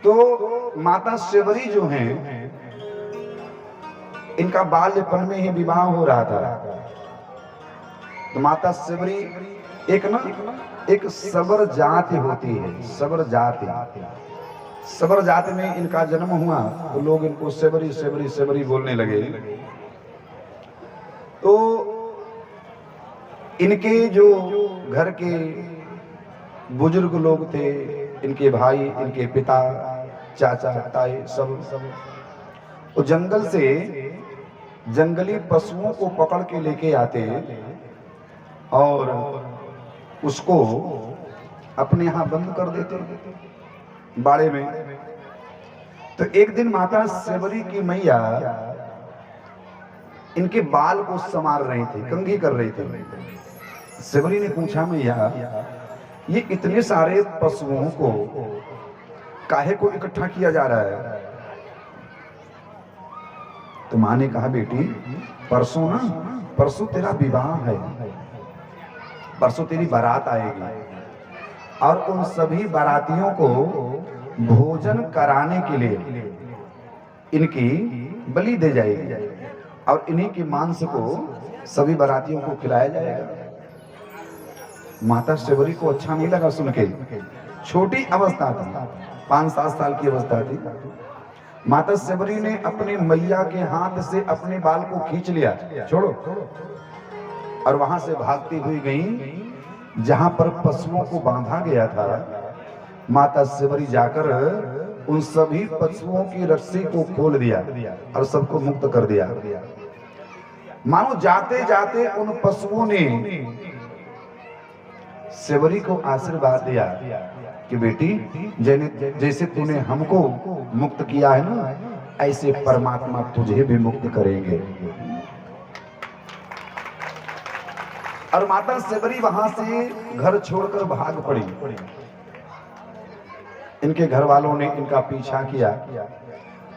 तो माता सेवरी जो हैं, इनका बाल्यपन में ही विवाह हो रहा था। तो माता सेवरी एक सबर जाति होती है, सबर जाति। सबर जाति में इनका जन्म हुआ तो लोग इनको सेवरी सेवरी सेवरी बोलने लगे। तो इनके जो घर के बुजुर्ग लोग थे, इनके भाई, इनके पिता, चाचा, ताए, सब वो जंगल से जंगली पशुओं को पकड़ के लेके आते और उसको अपने यहाँ बंद कर देते बाड़े में। तो एक दिन माता सेवरी की मैया इनके बाल को संवार रही थी, कंघी कर रही थी। सेवरी ने पूछा, मैया ये इतने सारे पशुओं को काहे को इकट्ठा किया जा रहा है? तो माँ ने कहा, बेटी परसों तेरा विवाह है, परसों तेरी बारात आएगी और उन सभी बारातियों को भोजन कराने के लिए इनकी बलि दे जाएगी और इन्हीं के मांस को सभी बारातियों को खिलाया जाएगा। माता सेवरी को अच्छा नहीं लगा सुन के। छोटी अवस्था थी, 5-7 साल की अवस्था थी। माता सेवरी ने अपने मैया के हाथ से अपने बाल को खींच लिया, छोड़ो, और वहां से भागती हुई गई जहां पर पशुओं को बांधा गया था। माता सेवरी जाकर उन सभी पशुओं की रस्सी को खोल दिया और सबको मुक्त कर दिया। मानो जाते जाते उन पशुओं ने सेवरी को आशीर्वाद दिया कि बेटी, जैसे तूने हमको मुक्त किया है ना, ऐसे परमात्मा तुझे भी मुक्त करेंगे। और माता सेवरी वहां से घर छोड़कर भाग पड़ी। इनके घर वालों ने इनका पीछा किया।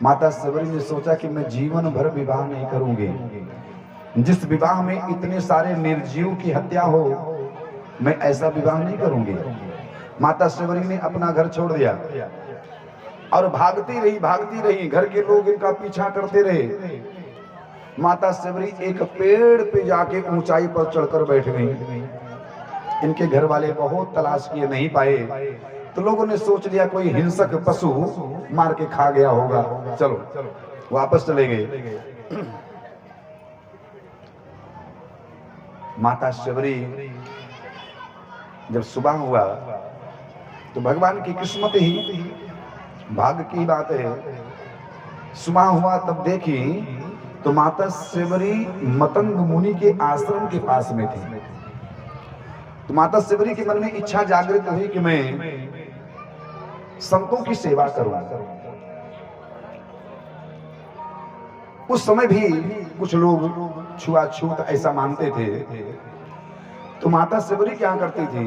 माता सेवरी ने सोचा कि मैं जीवन भर विवाह नहीं करूंगी, जिस विवाह में इतने सारे निर्जीव की हत्या हो, मैं ऐसा विवाह नहीं करूंगी। माता सेवरी ने अपना घर छोड़ दिया और भागती रही। घर के लोग इनका पीछा करते रहे। माता सेवरी एक पेड़ पे जाके ऊंचाई पर चढ़कर बैठ गई। इनके घर वाले बहुत तलाश किए, नहीं पाए। तो लोगों ने सोच लिया कोई हिंसक पशु मार के खा गया होगा, चलो वापस चले गए। माता सेवरी जब सुबह हुआ तो भगवान की किस्मत ही, भाग्य की बात है, सुबह हुआ तब देखी तो माता सेवरी मतंग मुनि के आश्रम के पास में थी। तो माता सेवरी के मन में इच्छा जागृत हुई कि मैं संतों की सेवा करूं। उस समय भी कुछ लोग छुआछूत ऐसा मानते थे। तो माता सेवरी क्या करती थी,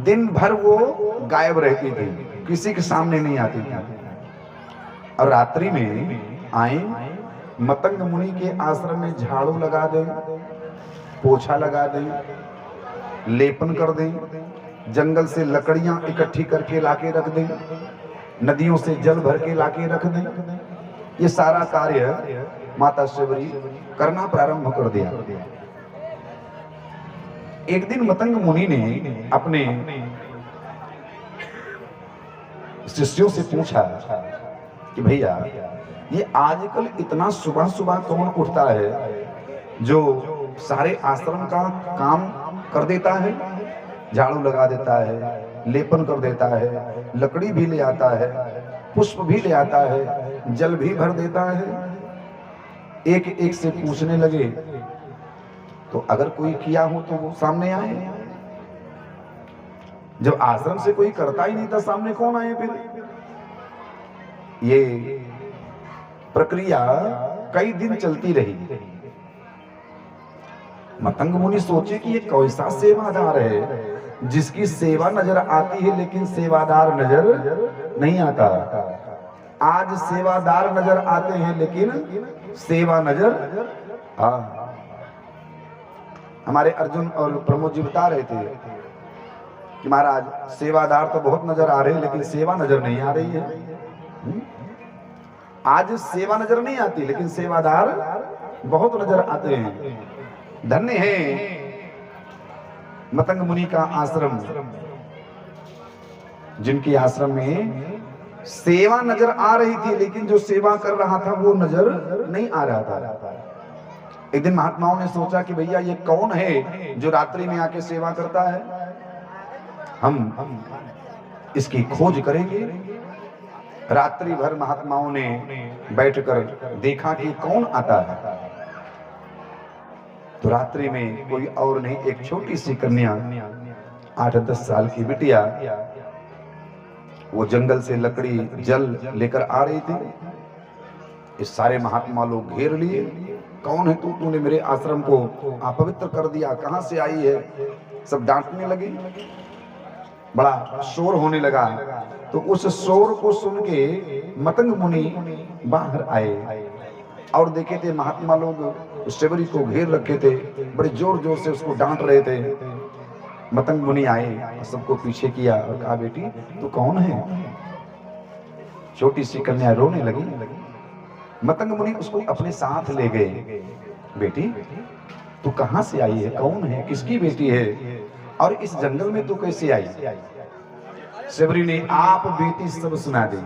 दिन भर वो गायब रहती थी, किसी के सामने नहीं आती थी। और रात्रि में आए, मतंग मुनि के आश्रम में झाड़ू लगा दे, पोछा लगा दे, लेपन कर दे, जंगल से लकड़ियां इकट्ठी करके लाके रख दे, नदियों से जल भर के लाके रख दे। ये सारा कार्य माता सेवरी करना प्रारंभ कर दिया। एक दिन मतंग मुनि ने अपने शिष्यों से पूछा कि भैया, ये आजकल इतना सुबह सुबह कौन उठता है जो सारे आश्रम का काम कर देता है, झाड़ू लगा देता है, लेपन कर देता है, लकड़ी भी ले आता है, पुष्प भी ले आता है, जल भी भर देता है। एक एक से पूछने लगे। तो अगर कोई किया हो तो वो सामने आए। जब आश्रम से कोई करता ही नहीं था, सामने कौन आए फिर? ये प्रक्रिया कई दिन चलती रही। मतंग मुनि सोचे कि ये कैसा सेवादार है जिसकी सेवा नजर आती है लेकिन सेवादार नजर नहीं आता। आज सेवादार नजर आते हैं लेकिन सेवा नजर हमारे अर्जुन और प्रमोद जी बता रहे थे कि महाराज सेवादार तो बहुत नजर आ रहे हैं लेकिन सेवा नजर नहीं आ रही है। आज सेवा नजर नहीं आती, लेकिन सेवादार बहुत नजर आते हैं। धन्य है मतंग मुनि का आश्रम, जिनके आश्रम में सेवा नजर आ रही थी, लेकिन जो सेवा कर रहा था वो नजर नहीं आ रहा था। एक दिन महात्माओं ने सोचा कि भैया ये कौन है जो रात्रि में आके सेवा करता है, हम इसकी खोज करेंगे। रात्रि भर महात्माओं ने बैठकर देखा कि कौन आता है। तो रात्रि में कोई और नहीं, एक छोटी सी कन्या 8-10 साल की बिटिया वो जंगल से लकड़ी जल लेकर आ रही थी। इस सारे महात्मा लोग घेर लिए, कौन है तू, तूने मेरे आश्रम को अपवित्र कर दिया, कहां से आई है। सब डांटने लगे, बड़ा शोर होने लगा। तो उस शोर को सुन के मतंग मुनि बाहर आए और देखे थे महात्मा लोग शबरी को घेर रखे थे, बड़े जोर जोर से उसको डांट रहे थे। मतंग मुनि आए, सबको पीछे किया और कहा बेटी तू कौन है। छोटी सी कन्या रोने लगी। मतंग मुनि उसको अपने साथ ले गए। बेटी तू कहां से आई है, कौन है, किसकी बेटी है, और इस जंगल में तू कैसे आई। शबरी ने आप बेटी सब सुना दी।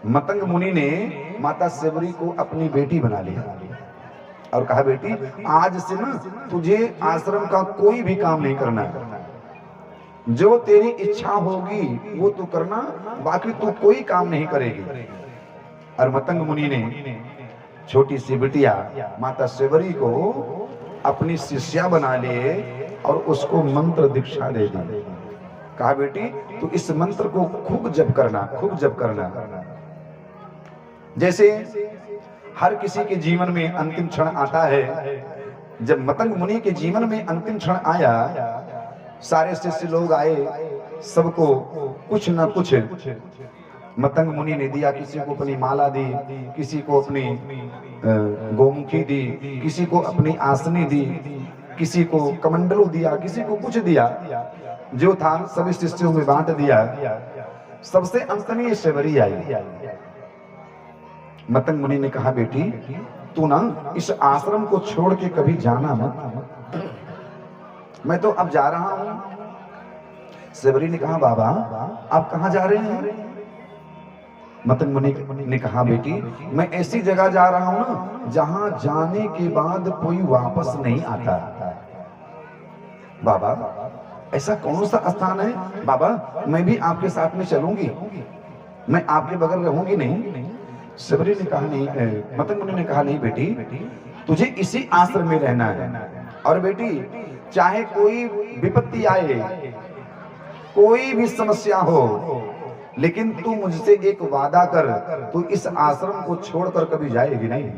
मतंग मुनि ने माता शबरी को अपनी बेटी बना लिया और कहा बेटी आज से ना तुझे आश्रम का कोई भी काम नहीं करना, जो तेरी इच्छा होगी वो तू करना, बाकी तू कोई काम नहीं करेगी। और मतंग मुनि ने छोटी सी बिटिया माता शबरी को अपनी शिष्या बना लिए और उसको मंत्र दीक्षा दे दी। कहा बेटी तू इस मंत्र को खूब जप करना, खूब जप करना। जैसे हर किसी के जीवन में अंतिम क्षण आता है, जब मतंग मुनि के जीवन में अंतिम क्षण आया, सारे शिष्य लोग आए, सबको कुछ न कुछ मतंग मुनि ने दिया। किसी को अपनी माला दी, किसी को अपनी गोमुखी दी, किसी को अपनी आसनी दी, किसी को कमंडलू दिया, किसी को कुछ दिया। जो था सभी शिष्यों में बांट दिया। सबसे अंत में ये शबरी आई। मतंग मुनि ने कहा बेटी तू ना इस आश्रम को छोड़ के कभी जाना मत, मैं तो अब जा रहा हूं। शबरी ने कहा बाबा आप कहां जा रहे हैं। मतंग मुनि ने कहा बेटी मैं ऐसी जगह जा रहा हूं ना जहां जाने के बाद कोई वापस नहीं आता। बाबा ऐसा कौन सा स्थान है। बाबा मैं भी आपके साथ में चलूंगी, मैं आपके बगल रहूंगी नहीं। शबरी ने कहा नहीं, मतंग मुनि ने कहा नहीं बेटी तुझे इसी आश्रम में रहना है। और बेटी चाहे कोई विपत्ति आए, कोई भी समस्या हो, लेकिन तू मुझसे एक वादा कर, तू इस आश्रम को छोड़कर कभी जाएगी नहीं।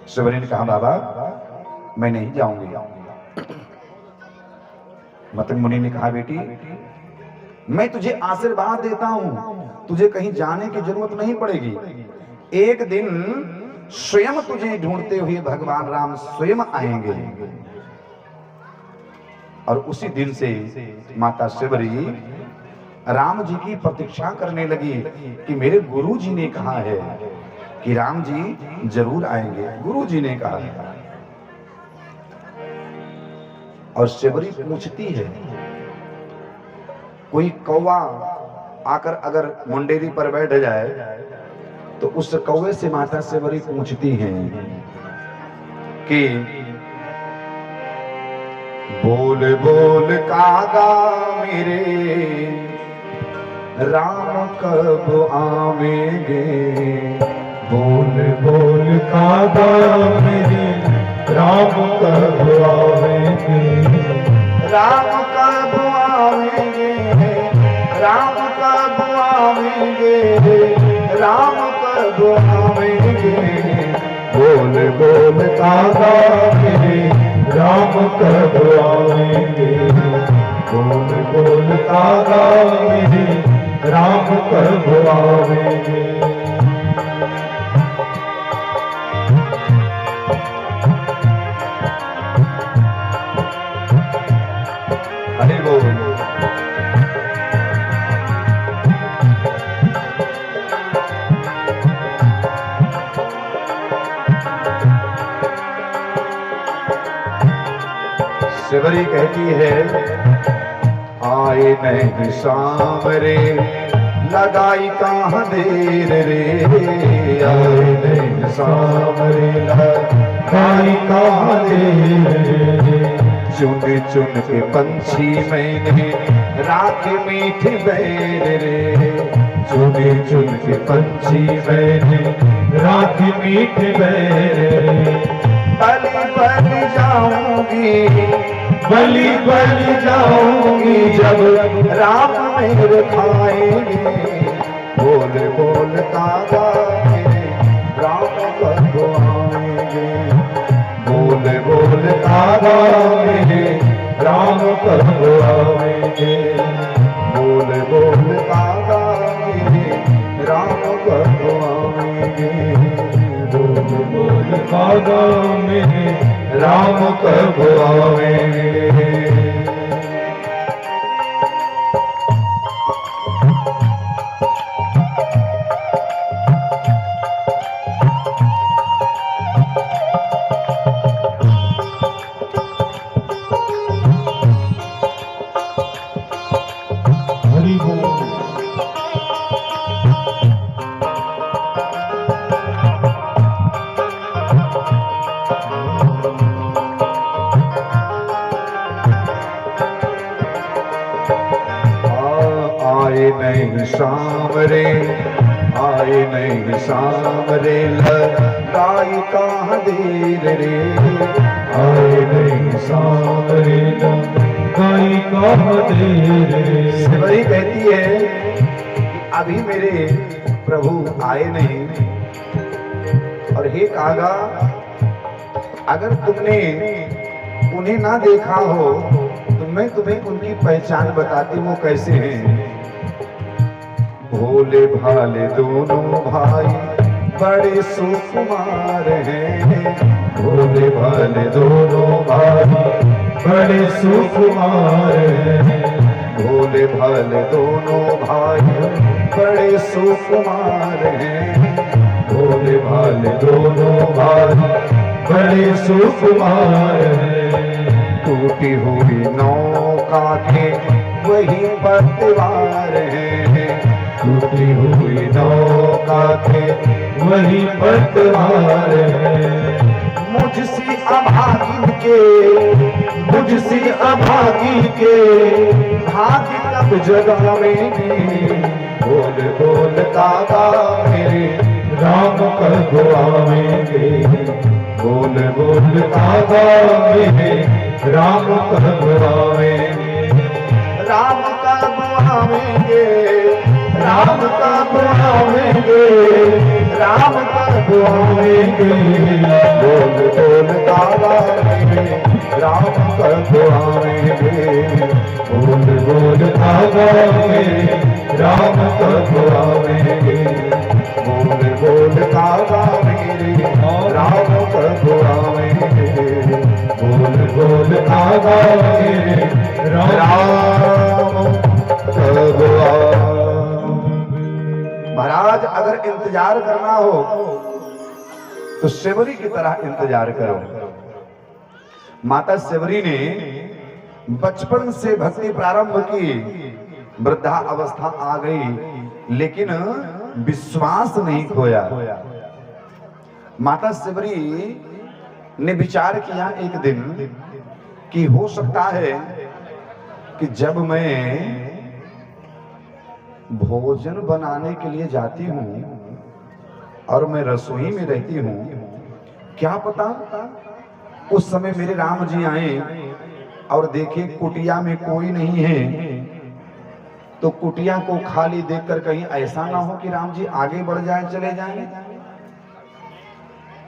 शबरी ने कहा बाबा मैं नहीं जाऊंगी। मतंग मुनि ने कहा बेटी मैं तुझे आशीर्वाद देता हूं, तुझे कहीं जाने की जरूरत नहीं पड़ेगी। एक दिन स्वयं तुझे ढूंढते हुए भगवान राम स्वयं आएंगे। और उसी दिन से माता शबरी राम जी की प्रतीक्षा करने लगी कि मेरे गुरु जी ने कहा है कि राम जी जरूर आएंगे, गुरु जी ने कहा है। और शबरी पूछती है, कोई कौवा आकर अगर मुंडेरी पर बैठ जाए तो उस कौवे से माता शबरी पूछती हैं कि बोल बोल कागा मेरे राम कब आवेंगे। बोल बोल कागा मेरे राम कब आवेंगे। राम कब आवेंगे, राम कब आवेंगे, राम कब आवेंगे। बोल बोल कागा मेरे राम कब आवेंगे। बोल बोल कागा मेरे राम कब आवेंगे। शिवरी कहती है आए नहीं सांवरे लगाई कहाँ देर रे, आए नहीं सांवरे लगाई कहाँ देर रे। चुन चुन के पंछी मैंने राखे मीठी बैर रे, चुन चुन के पंछी मैंने राखे मीठे बैर रे। बलि बलि जाऊंगी, बलि बलि जाऊंगी जब राम मेरे खाएंगे, बोल बोल कागा मेरे राम कब आएंगे, बोल बोल कागा मेरे राम कब आएंगे, बोल बोल कागा मेरे राम कब आएंगे, बोल बोल कागा मेरे राम कब आएंगे। हरि बोल। आए नहीं सांवरे, आए नहीं सांवरे लगाई कहाँ देर रे, आए नहीं सांवरे लगाई कहाँ देर रे। शिवरी कहती है कि अभी मेरे प्रभु आए नहीं, और हे कागा अगर तुमने उन्हें ना देखा हो तो मैं तुम्हें उनकी पहचान बताती हूँ कैसे हैं। भोले भाले दोनों भाई बड़े सुकुमार हैं, भोले भाले दोनों भाई बड़े सुकुमार हैं, भोले भाले दोनों भाई बड़े सुकुमार हैं, भोले भाले दोनों भाई बड़े सुकुमार हैं। टूटी हुई नौका के वही पतवार हैं, टूटी हुई नौका के वही पतवार है। मुझसे अभागी के, मुझसे अभागी के भाग्य कब जगावेंगे, बोल बोल कागा मेरे राम कब आवेंगे, बोल बोल कागा मेरे राम कब आवेंगे, राम कब आवेंगे, राम कब आवेंगे, राम कब आवेंगे, बोल बोल कागा मेरे राम कब आवेंगे, बोल बोल कागा मेरे राम कब आवेंगे, बोल बोल कागा मेरे राम कब आवेंगे, बोल बोल कागा मेरे राम कब आवेंगे। महाराज अगर इंतजार करना हो तो शिवरी की तरह इंतजार करो। माता शिवरी ने बचपन से भक्ति प्रारंभ की, वृद्धा अवस्था आ गई लेकिन विश्वास नहीं खोया। माता शिवरी ने विचार किया एक दिन कि हो सकता है कि जब मैं भोजन बनाने के लिए जाती हूँ और मैं रसोई में रहती हूँ, क्या पता उस समय मेरे राम जी आए और देखे कुटिया में कोई नहीं है, तो कुटिया को खाली देखकर कहीं ऐसा ना हो कि राम जी आगे बढ़ जाए चले जाएं।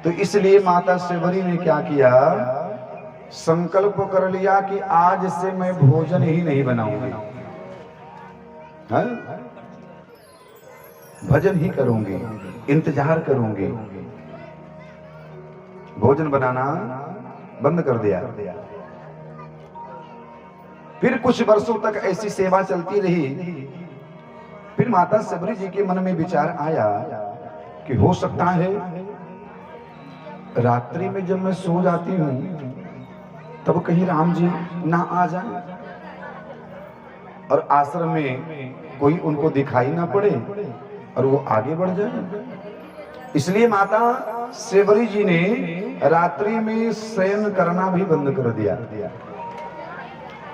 तो इसलिए माता शिवरी ने क्या किया, संकल्प कर लिया कि आज से मैं भोजन ही नहीं बनाऊंगी, भजन ही करूंगी, इंतजार करूंगी। भोजन बनाना बंद कर दिया। फिर कुछ वर्षों तक ऐसी सेवा चलती रही। फिर माता शिवरी जी के मन में विचार आया कि हो सकता है रात्रि में जब मैं सो जाती हूँ तब कहीं राम जी ना आ जाए और आश्रम में कोई उनको दिखाई ना पड़े और वो आगे बढ़ जाए। इसलिए माता सेवरी जी ने रात्रि में शयन करना भी बंद कर दिया।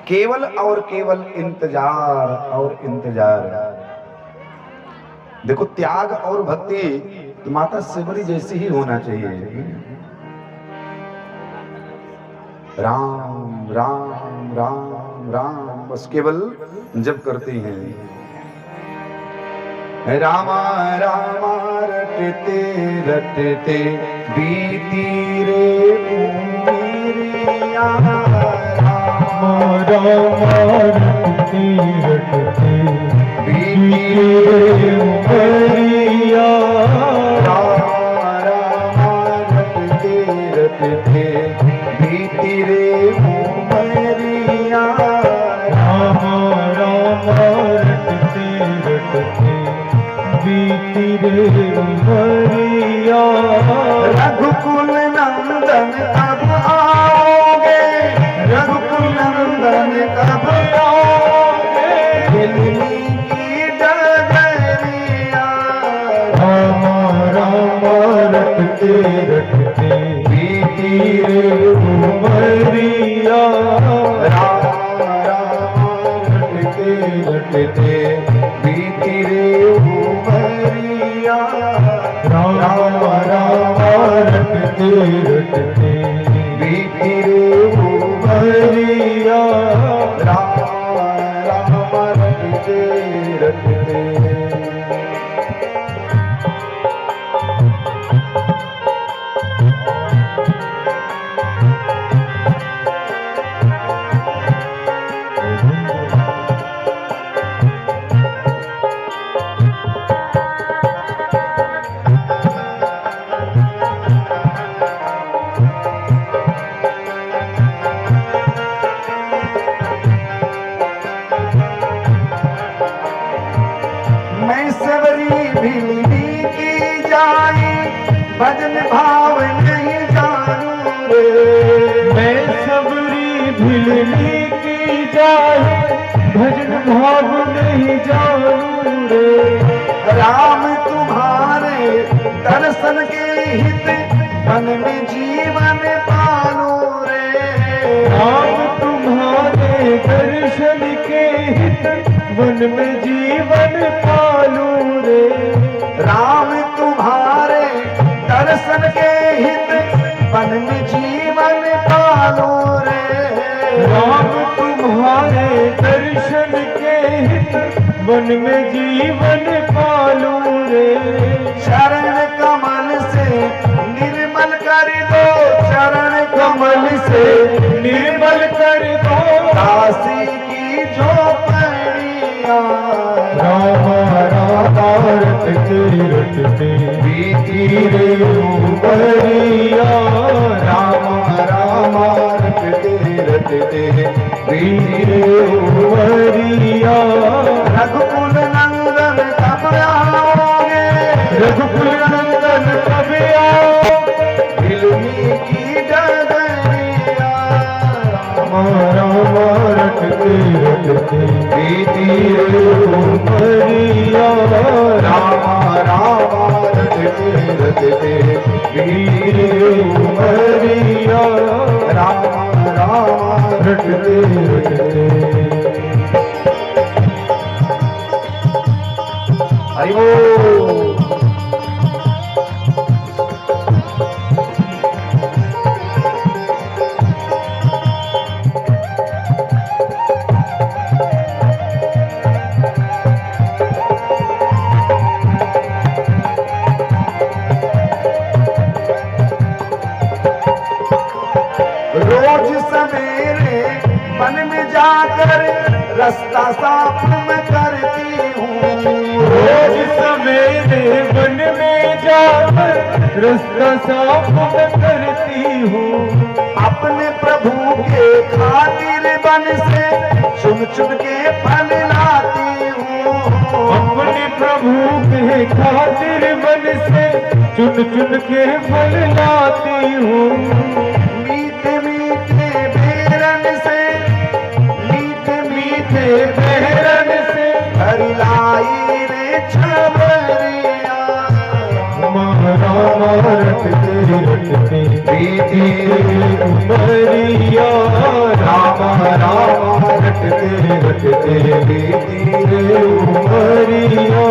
केवल और केवल इंतजार और इंतजार। देखो, त्याग और भक्ति तो माता सेवरी जैसी ही होना चाहिए। राम राम राम राम बस केवल जप करते हैं। रामा रामा रटते रटते बीती रे उमरिया। रामा रामा रटते रटते बीती रे उमरिया। रामा रामा रटते रटते बीती रे उमरिया। रामा रामा रटते रटते बीती रे उमरिया। रघुकुल नंदन कब आओगे, रघुकुल नंदन कब आओगे, दिल्ली की डगरिया। रामा रामा रटते रटते बीती रे उमरिया। राम राम रटते रटते बीती रे उमरिया। राम राम रटते रटते बीती रे उमरिया। राम राम रटते रटते। मैं सेवरी भिलनी की जाए, भजन भाव नहीं जानू रे। मैं सबरी भिलनी की जाए, भजन भाव नहीं जानू रे। राम तुम्हारे दर्शन के हित मन में जीवन पालो रे। राम तुम्हारे दर्शन के हित वन में जीवन पालू रे। राम तुम्हारे दर्शन के हित मन में जीवन पालो रे। राम तुम्हारे दर्शन के हित वन में जीवन पालू रे। चरण कमल से निर्मल कर दो, चरण कमल से निर्मल कर दो काशी की झोपड़ियां। राम रामा रटते रटते बीती रे उमरिया। राम राम रटते रटते बीती रे उमरिया। रघुकुल नंदन कब आओगे, रघुकुल नंदन कब आओ, भिलनी की डगरिया। राम रामा रटते रटते बीती रे उमरिया। राम राम रटते रटते बीती रे उमरिया। राम राम रटते रटते हरि बोल। रोज सवेरे मन में जाकर रास्ता साफ मैं करती हूँ। रोज सवेरे वन में जाकर रास्ता साफ मैं करती हूँ। अपने प्रभु के खातिर बन से चुन चुन के फल लाती हूँ। अपने प्रभु के खातिर मन से चुन चुन के फल लाती हूँ। मीठे मीठे बहरन से हरि लाई रे छबरिया राम रटते रटते बीती उमरिया राम राम रटते रटते बीती रे उमरिया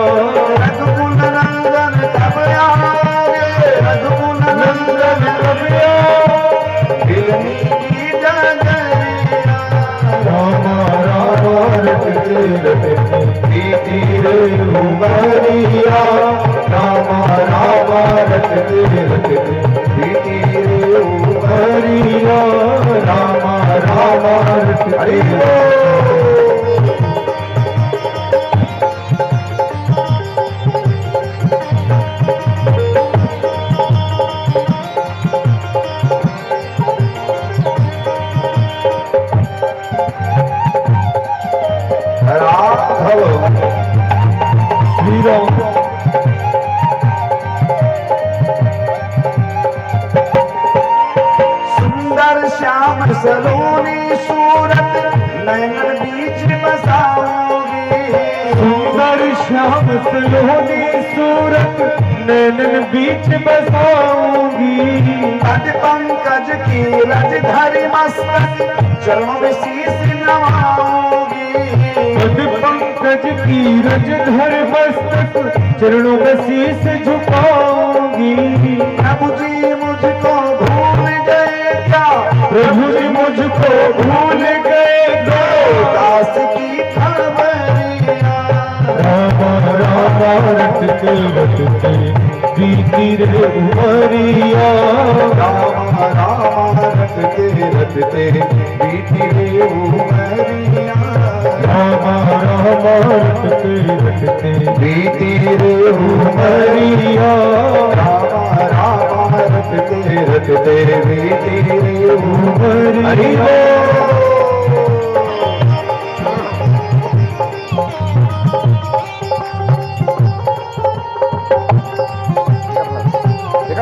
रघुकुल नंदन कब आए रघुकुल नंदन कब आए दिलनी की डगरिया राम राम रटते रटते बीती रे उमरिया राम राम रटते रटते बीती रे उमरिया राम राम रटते श्री राम सुंदर श्याम सलोनी सूरत नैनन बीच बसाओगे सुंदर श्याम सलोनी सूरत नैनन बीच बसाऊंगी पद पंकज की रज धरि मस्तक चरणों में शीश नवाओगी पद पंकज की रज धर मस्तक चरणों में शीस झुकाऊंगी प्रभु जी मुझको भूल गए क्या प्रभु जी मुझको भूल गए गो दास की खबरिया राम राम रटते रटते बीती रे उमरिया राम राम रटते रटते बीती रे उमरिया राम राम रटते रटते बीती रे उमरिया राम राम रटते रटते बीती रे उमरिया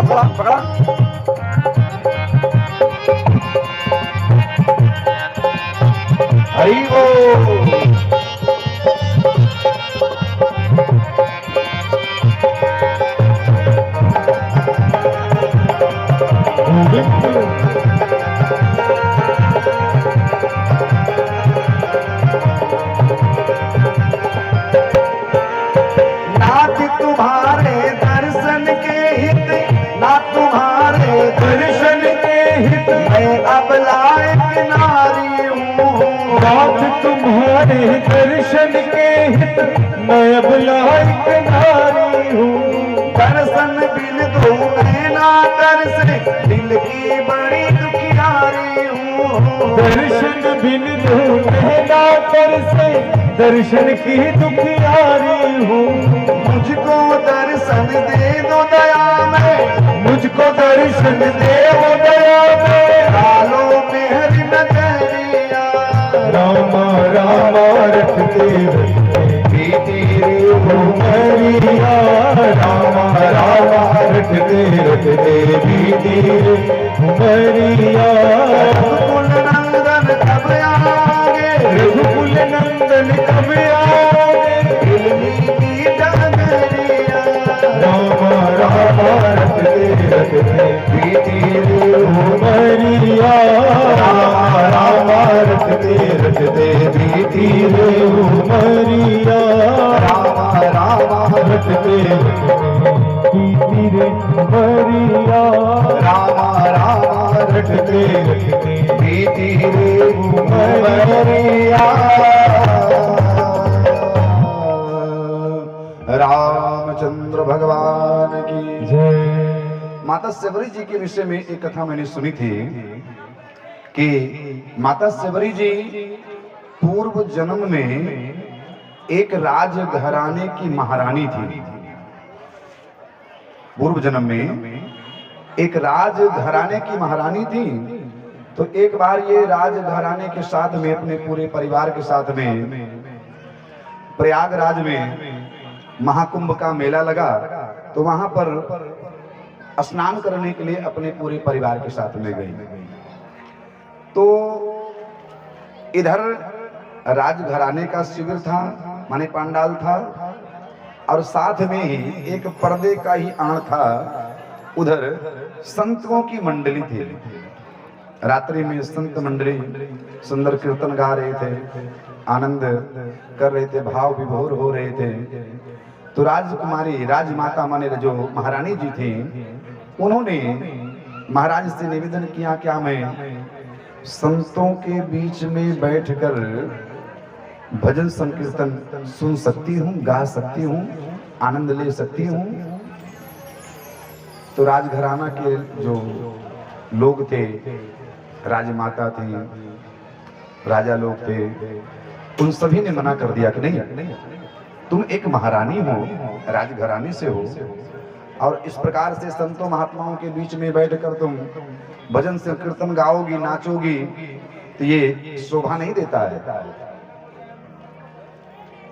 पकड़ा पकड़ा हरि बोल नाथ तुम्हारे दर्शन के हित ना तुम्हारे दर्शन के हित मैं अब लायक नारी हूँ नाथ तुम्हारे दर्शन के हित मैं अब लायक नारी हूँ दर्शन बिन दो नैना तरसे दिल की बड़ी दुखियारी हूँ दर्शन बिन दो नैना तरसे दर्शन की दुखियारी हूँ मुझको दर्शन दे दो दया में मुझको दर्शन दे वो दया में डालो मेहर नजरिया राम राम रटते रटते बीती रे उमरिया राम राम रटते रटते बीती रे उमरिया रघुकुल नंदन कब आगे रघुकुल नंदन कब आओगे दिलनी की डगरिया राम राम रटते रटते बीती रे उमरिया राम राम रटते रटते बीती रे उमरिया राम राम रटते रटते बीती रे उमरिया राम राम रटते रटते बीती रे उमरिया रामचंद्र भगवान की जय। माता सेवरी जी के विषय में एक कथा मैंने सुनी थी कि माता सेवरी जी पूर्व जन्म में एक राज घराने की महारानी थी। पूर्व जन्म में एक राज घराने की महारानी थी। तो एक बार ये राज घराने के साथ में अपने पूरे परिवार के साथ में प्रयागराज में महाकुंभ का मेला लगा, तो वहां पर स्नान करने के लिए अपने पूरे परिवार के साथ में गई। तो इधर राजघराने का शिविर था, माने पंडाल था, और साथ में ही एक पर्दे का ही आड़ था। उधर संतों की मंडली थी। रात्रि में संत मंडली सुंदर कीर्तन गा रहे थे, आनंद कर रहे थे, भाव विभोर हो रहे थे। तो राजकुमारी, राजमाता माने जो महारानी जी थी, उन्होंने महाराज से निवेदन किया, क्या मैं संतों के बीच में बैठकर भजन संकीर्तन सुन सकती हूँ, गा सकती हूँ, आनंद ले सकती हूँ? तो राजघराना के जो लोग थे, राजमाता थी, राजा लोग थे, उन सभी ने मना कर दिया कि नहीं, तुम एक महारानी हो, राजघराने से हो, और इस प्रकार से संतों महात्माओं के बीच में बैठकर तुम भजन से कीर्तन गाओगी, नाचोगी, तो ये शोभा नहीं देता है।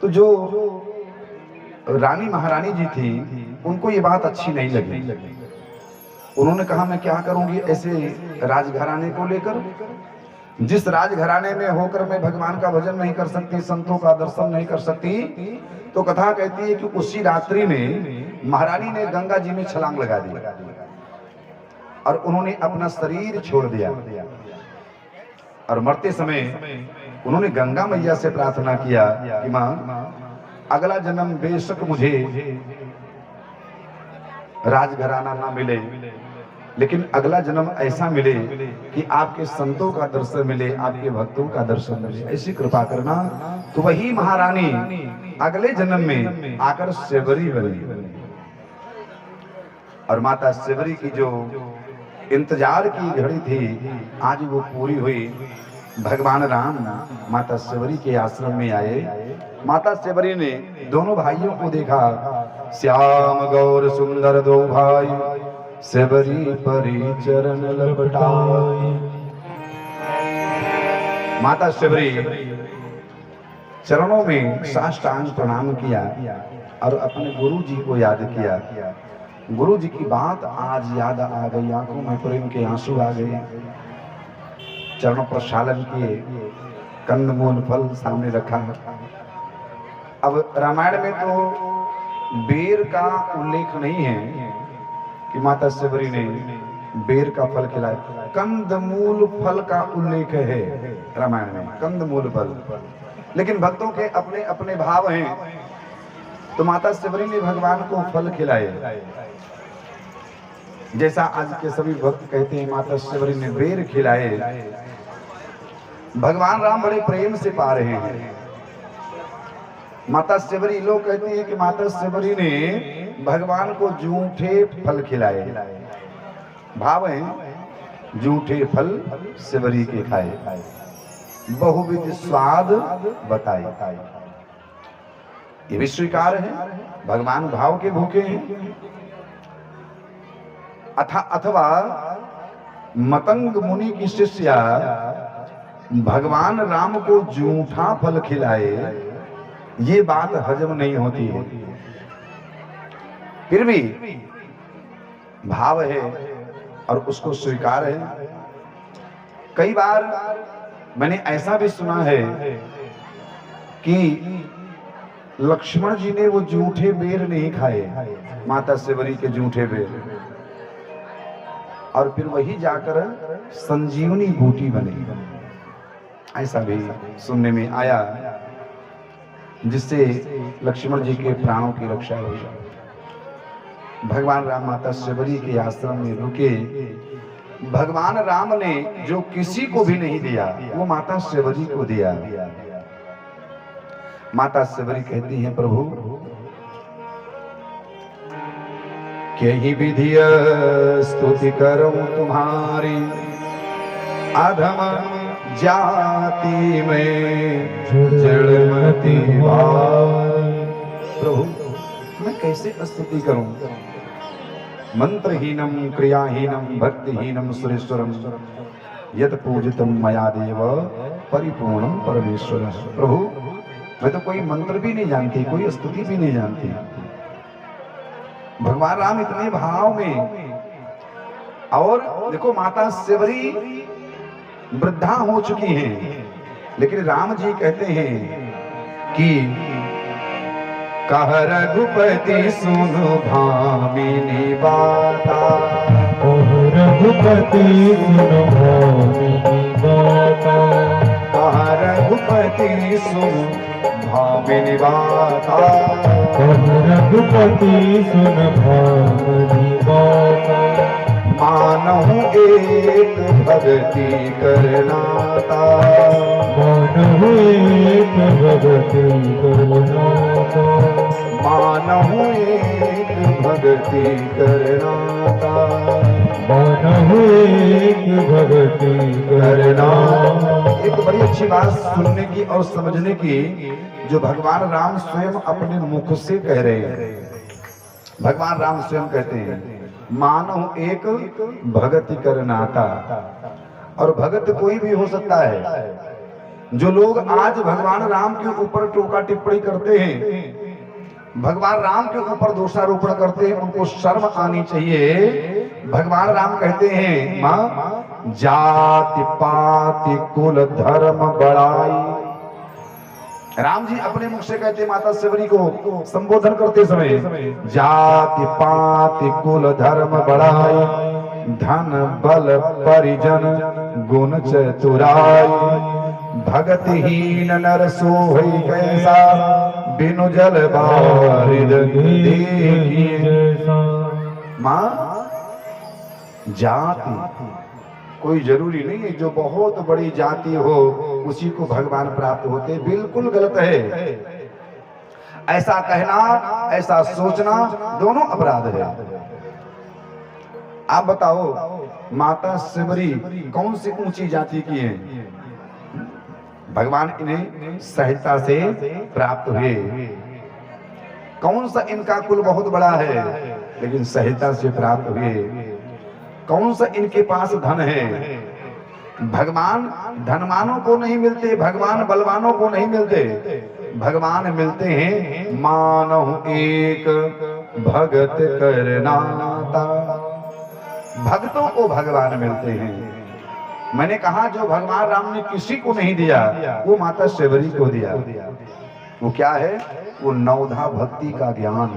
तो जो रानी महारानी जी थी, उनको ये बात अच्छी नहीं लगी। उन्होंने कहा, मैं क्या करूंगी ऐसे राजघराने को लेकर, जिस राजघराने में होकर मैं भगवान का भजन नहीं कर सकती, संतों का दर्शन नहीं कर सकती। तो कथा कहती है कि उसी रात्रि में महारानी ने गंगा जी में छलांग लगा दी और उन्होंने अपना शरीर छोड़ दिया। और मरते समय उन्होंने गंगा मैया से प्रार्थना किया कि मां, अगला जन्म बेशक मुझे राजघराना ना मिले, लेकिन अगला जन्म ऐसा मिले कि आपके संतों का दर्शन मिले, आपके भक्तों का दर्शन मिले, ऐसी कृपा करना। तो वही महारानी अगले जन्म में आकर सेवरी बनी, और माता सेवरी की जो इंतजार की घड़ी थी, आज वो पूरी हुई। भगवान राम माता सेवरी के आश्रम में आए। माता सेवरी ने दोनों भाइयों को देखा, श्याम गौर सुंदर दो भाई, सेवरी परी चरण लपटाई। माता सेवरी चरणों में साष्टांग प्रणाम किया और अपने गुरु जी को याद किया। गुरु जी की बात आज याद आ गई, आंखों में प्रेम के आंसू आ गए। चरणों पर प्रक्षालन किए, कंदमूल फल सामने रखा। अब रामायण में तो बेर का उल्लेख नहीं है कि माता सेवरी ने बेर का फल खिलाया, कंदमूल फल का उल्लेख है रामायण में, कंदमूल फल। लेकिन भक्तों के अपने अपने भाव हैं, तो माता सेवरी ने भगवान को फल खिलाए। जैसा आज के सभी भक्त कहते हैं, माता सेवरी ने बेर खिलाए। भगवान राम बड़े प्रेम से पा रहे हैं। माता सेवरी, लोग कहते हैं कि माता सेवरी ने भगवान को जूठे फल खिलाए। भाव है, जूठे फल सेवरी के खाए, बहुविध स्वाद बताए। ये भी स्वीकार है, भगवान भाव के भूखे हैं। अथवा मतंग मुनि की शिष्या भगवान राम को जूठा फल खिलाए, ये बात हजम नहीं होती है। फिर भी भाव है और उसको स्वीकार है। कई बार मैंने ऐसा भी सुना है कि लक्ष्मण जी ने वो जूठे बेर नहीं खाए, माता सेवरी के जूठे बेर, और फिर वही जाकर संजीवनी बूटी बनी। ऐसा भी सुनने में आया, जिससे लक्ष्मण जी के प्राणों की रक्षा हुई। भगवान राम माता सेवरी के आश्रम में रुके। भगवान राम ने जो किसी को भी नहीं दिया, वो माता सेवरी को दिया। माता सेवरी कहती हैं, प्रभु केहि विधिय स्तुति करूं तुम्हारी, अधम जाति में जड़मती प्रभु मैं कैसे स्तुति करूं? मंत्रहीनम क्रियाहीनम भक्तिहीनम सुरेश्वरम यत पूजितम मया देव परिपूर्णम परमेश्वर। प्रभु मैं तो कोई मंत्र भी नहीं जानती, कोई स्तुति भी नहीं जानती। भगवान राम इतने भाव में। और देखो माता सेवरी वृद्धा हो चुकी हैं, लेकिन राम जी कहते हैं कि कह रघुपति सुन भामिनी बाता, रघुपति सुन भामिनी बाता, रघुपति सुन भामिनी बाता, रघुपति सुन भामिनी बाता, मानहु एक भगति करनाता, मानहु एक भगति करनाता, मानहु एक भगति करनाता, मानहु एक भगति करनाता। एक बड़ी अच्छी बात सुनने की और समझने की, जो भगवान राम स्वयं अपने मुख से कह रहे हैं। भगवान राम स्वयं कहते हैं मानव एक भगति करनाता। और भगत कोई भी हो सकता है। जो लोग आज भगवान राम के ऊपर टोका टिप्पणी करते हैं, भगवान राम के ऊपर दोषारोपण करते हैं, उनको शर्म आनी चाहिए। भगवान राम कहते हैं मां जाति पाति कुल धर्म बड़ाई। राम जी अपने मुख से कहते माता शबरी को संबोधन करते समय जाति पाति कुल धर्म बड़ाई, धन बल परिजन गुण चतुराई, भगतहीन नर सोई कैसा, बिनु जल बारिद देखिए। मां जाति कोई जरूरी नहीं है जो बहुत बड़ी जाति हो उसी को भगवान प्राप्त होते, बिल्कुल गलत है। ऐसा कहना, ऐसा सोचना दोनों अपराध है। आप बताओ माता शबरी कौन सी ऊंची जाति की है? भगवान इन्हें सहजता से प्राप्त हुए। कौन सा इनका कुल बहुत बड़ा है लेकिन सहजता से प्राप्त हुए। कौन सा इनके पास धन है? भगवान धनवानों को नहीं मिलते, भगवान बलवानों को नहीं मिलते, भगवान मिलते हैं मानव एक भगत करनाता। भक्तों को भगवान मिलते हैं। मैंने कहा जो भगवान राम ने किसी को नहीं दिया वो माता शबरी को दिया। वो क्या है? वो नवधा भक्ति का ज्ञान।